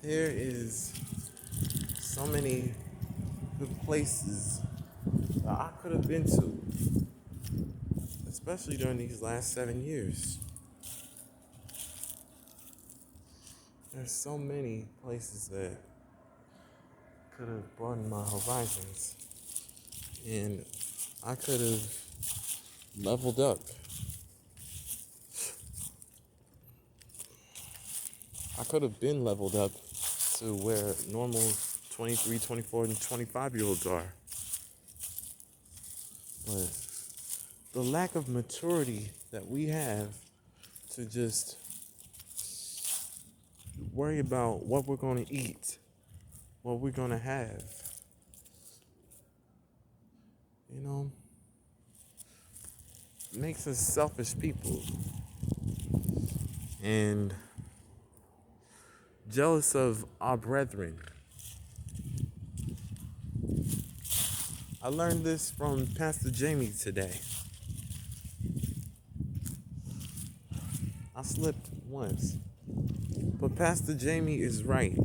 There is so many good places that I could have been to, especially during these last 7 years. There's so many places that could have broadened my horizons, and I could have leveled up. I could have been leveled up to where normal 23, 24, and 25-year-olds are. But the lack of maturity that we have to just worry about what we're going to eat, what we're going to have, you know, makes us selfish people and jealous of our brethren. I learned this from Pastor Jamie today. I slipped once, but Pastor Jamie is right.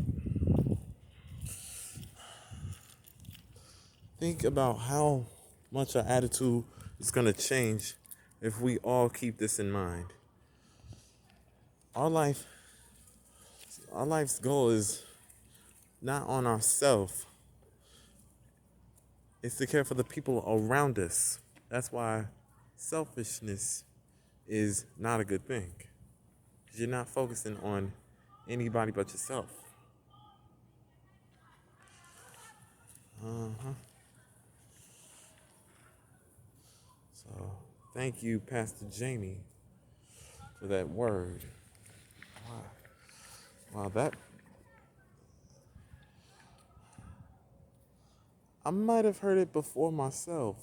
Think about how much our attitude is going to change if we all keep this in mind. Our life, our life's goal is not on ourselves. It's to care for the people around us. That's why selfishness is not a good thing. Because you're not focusing on anybody but yourself. Uh-huh. So thank you, Pastor Jamie, for that word. Wow. Wow, that I might have heard it before myself.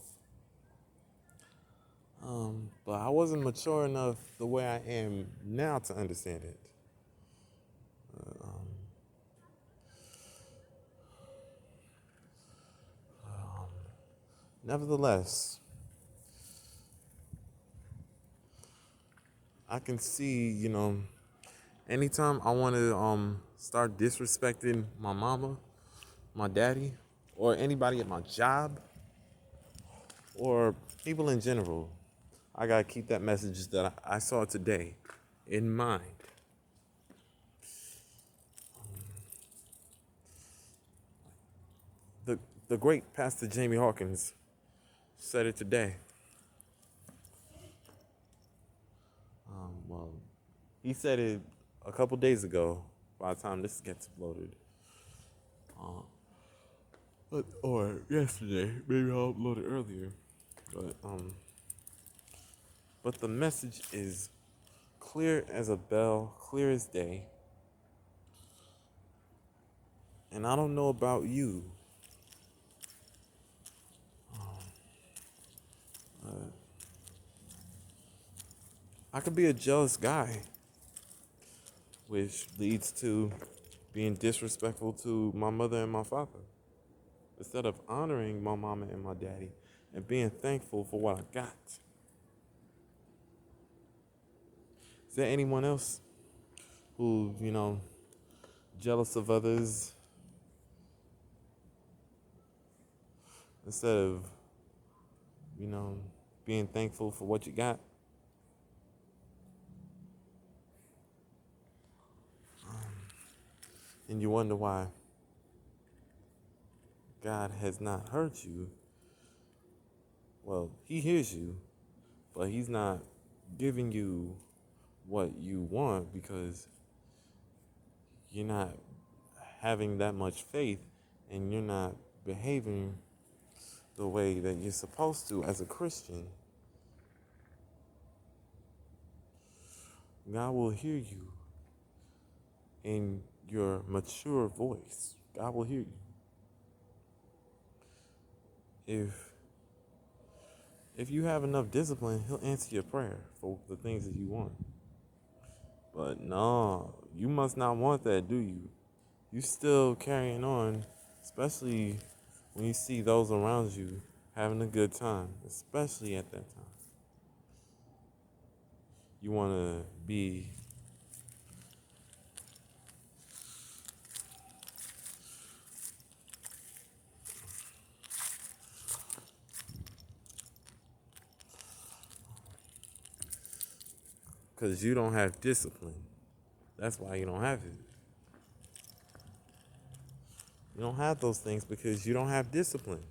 But I wasn't mature enough the way I am now to understand it. Um, Nevertheless, I can see, anytime I want to start disrespecting my mama, my daddy, or anybody at my job, or people in general, I gotta keep that message that I saw today in mind. The the great Pastor Jamie Hawkins said it today. Well, he said it a couple days ago. By the time this gets uploaded, uh, or yesterday, maybe I'll upload it earlier. But but the message is clear as a bell, clear as day. And I don't know about you. I could be a jealous guy, which leads to being disrespectful to my mother and my father. Instead of honoring my mama and my daddy and being thankful for what I got. Is there anyone else who, jealous of others instead of, you know, being thankful for what you got? And you wonder why God has not heard you. Well, He hears you, but He's not giving you what you want because you're not having that much faith and you're not behaving the way that you're supposed to as a Christian. God will hear you in your mature voice. God will hear you. If you have enough discipline, He'll answer your prayer for the things that you want. But no, you must not want that, do you? You still carrying on, especially when you see those around you having a good time, especially at that time. You want to be because you don't have discipline. That's why you don't have it. You don't have those things because you don't have discipline.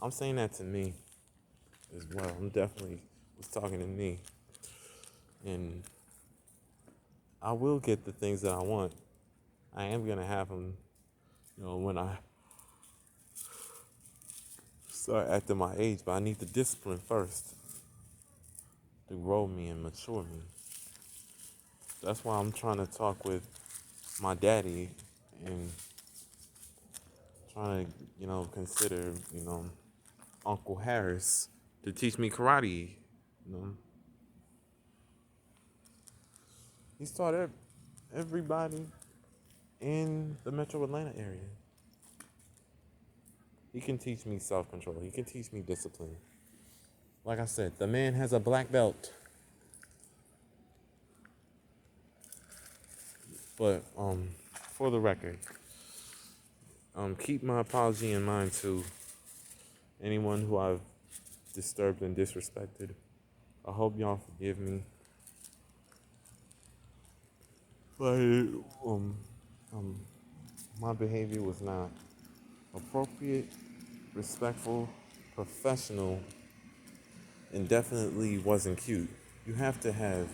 I'm saying that to me as well. I'm definitely was talking to me. And I will get the things that I want. I am going to have them, when I start acting my age, but I need the discipline first to grow me and mature me. That's why I'm trying to talk with my daddy and trying to, consider, Uncle Harris to teach me karate. You know, he's taught everybody in the Metro Atlanta area. He can teach me self-control. He can teach me discipline. Like I said, the man has a black belt. But for the record, keep my apology in mind to anyone who I've disturbed and disrespected. I hope y'all forgive me. But my behavior was not appropriate, respectful, professional, and definitely wasn't cute. You have to have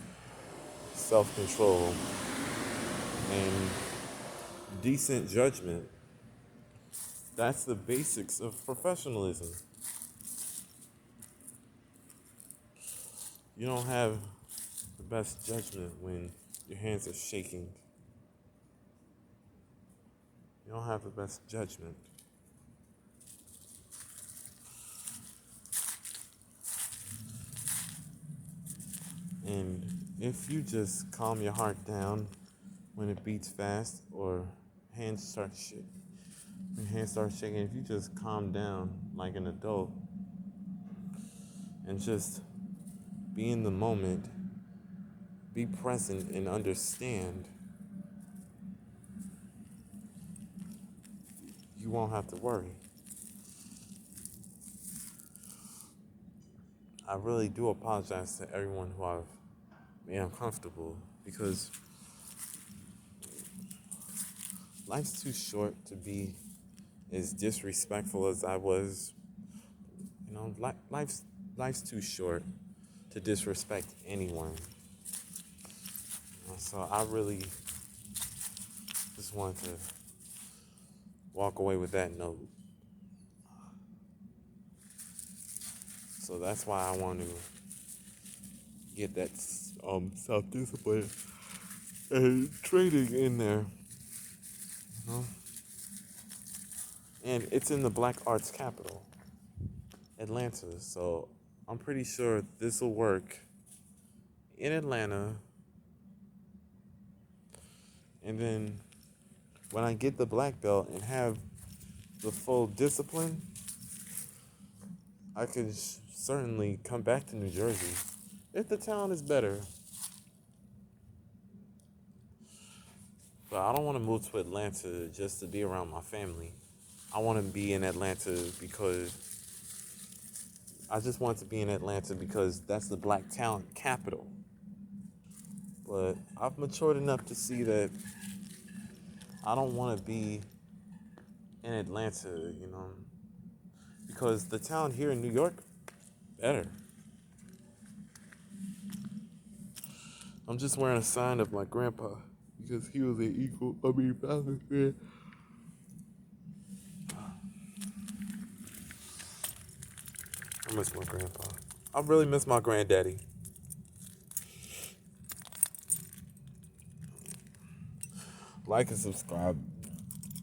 self-control and decent judgment. That's the basics of professionalism. You don't have the best judgment when your hands are shaking. You don't have the best judgment. And if you just calm your heart down when it beats fast or your hands start shaking, if you just calm down like an adult and just be in the moment, be present and understand, you won't have to worry. I really do apologize to everyone who I've made uncomfortable because life's too short to be as disrespectful as I was. Life's too short to disrespect anyone. So I really just want to walk away with that note. So that's why I want to get that self-discipline and training in there. And it's in the Black Arts capital, Atlanta. So I'm pretty sure this will work in Atlanta. And then when I get the black belt and have the full discipline, I could certainly come back to New Jersey if the town is better. But I don't want to move to Atlanta just to be around my family. I want to be in Atlanta because I just want to be in Atlanta because that's the black talent capital. But I've matured enough to see that I don't want to be in Atlanta, because the town here in New York, better. I'm just wearing a sign of my grandpa because he was family friend. I miss my grandpa. I really miss my granddaddy. Like and subscribe.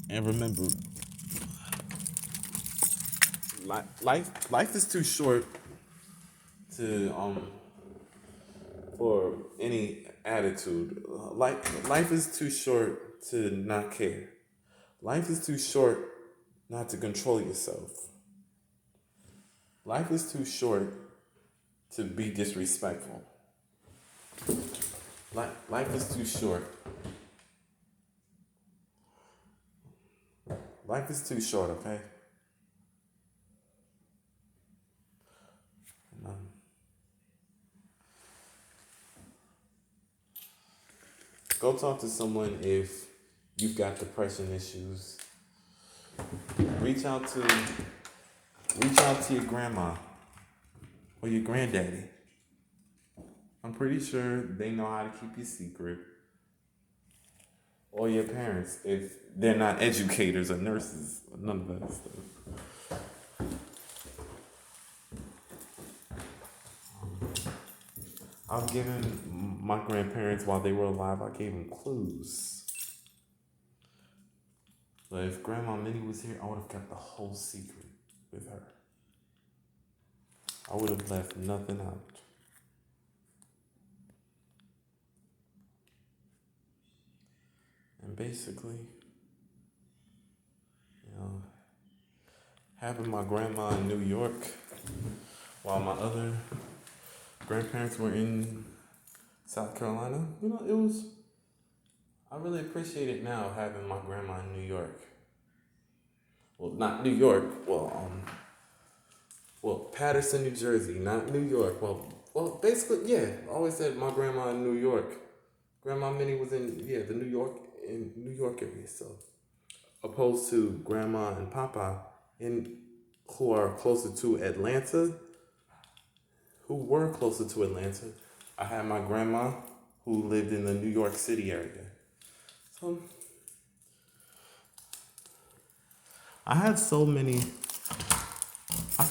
And remember, life is too short to for any attitude. Life is too short to not care. Life is too short not to control yourself. Life is too short to be disrespectful. Life is too short. Life is too short, okay? Go talk to someone if you've got depression issues. Reach out to reach out to your grandma or your granddaddy. I'm pretty sure they know how to keep you secret. Or your parents if they're not educators or nurses or none of that stuff. I've given my grandparents while they were alive, I gave them clues. But if Grandma Minnie was here, I would have kept the whole secret with her. I would have left nothing out. And basically, you know, having my grandma in New York while my other grandparents were in South Carolina, I really appreciate it now having my grandma in New York. Well, not New York, Paterson, New Jersey, not New York. Basically, yeah, I always said my grandma in New York. Grandma Minnie was the New York area, so opposed to Grandma and Papa who are closer to Atlanta, who were closer to Atlanta. I had my grandma who lived in the New York City area. So I've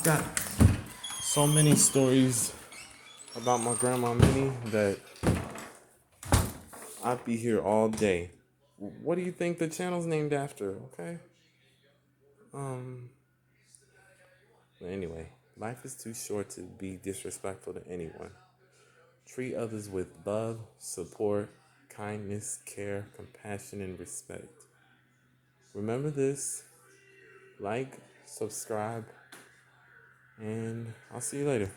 got so many stories about my grandma Minnie that I'd be here all day. What do you think the channel's named after? Okay. But anyway, life is too short to be disrespectful to anyone. Treat others with love, support, kindness, care, compassion, and respect. Remember this. Like, subscribe, and I'll see you later.